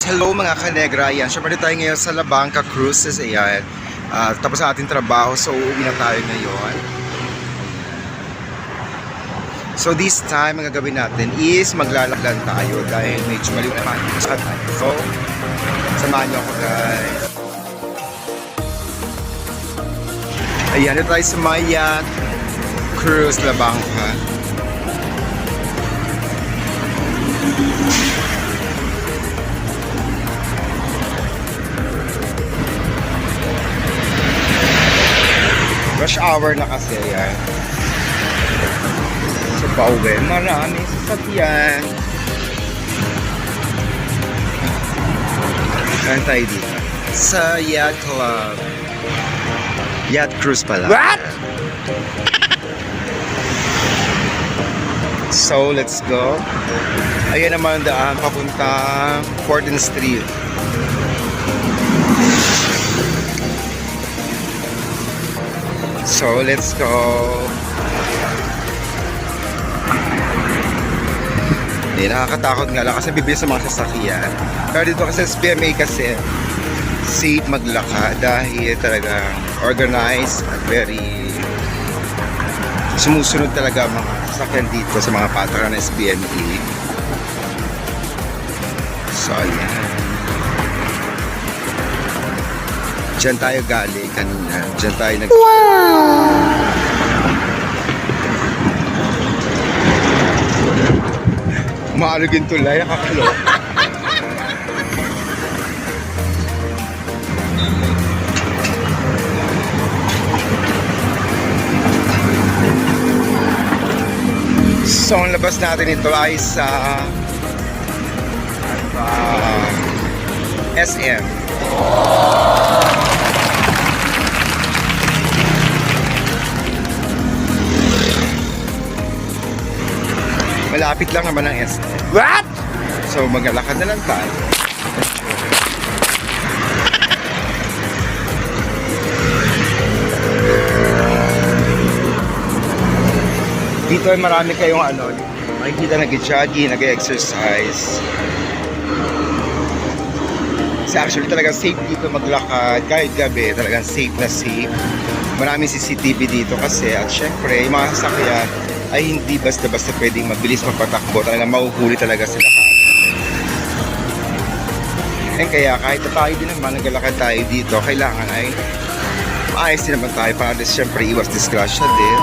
Hello mga kanegra, ayan. Siyempre tayo ngayon sa Labangka Cruises, ayan. Tapos ang ating trabaho, so uuwi na tayo ngayon. So this time, ang gagawin natin is maglalakad tayo dahil medyo maliw naman. So, samahan niyo ako guys. Ayan, ito tayo sa Maya Cruise Labangka. Rush hour na kasi yan. So pauwi, marami sasakyan. Saan tayo dito? Sa Yacht Club. Yacht Cruise pala. What? So let's go. Ayan naman ang daan papuntang 14th Street. So, let's go. Hindi, nakakatakot nga lang kasi bibilis sa mga sasakyan. Pero dito kasi sa PMA kasi safe maglakad dahil talagang organized at very sumusunod talaga mga sasakyan dito sa mga patakaran ng SPMA. So, ayan. Diyan tayo galing kanina. Diyan tayo nag... Wow! Maalog yung tulay, nakakalo. So, ang labas natin ito ay sa SM. Malapit lang naman ang SM. What? So, maglalakad na lang tayo. Dito ay marami kayong makikita nag-jogging, nag-exercise. Kasi actually talagang safe dito maglakad. Kahit gabi, talagang safe na safe. Maraming CCTV dito kasi at syempre, yung mga sasakyan ay hindi basta-basta pwedeng mabilis magpatakbo. Talagang mahuhuli talaga sila. And kaya kahit tayo din naman naglalakad tayo dito, kailangan ay maayos din naman tayo para syempre iwas disgrasya din.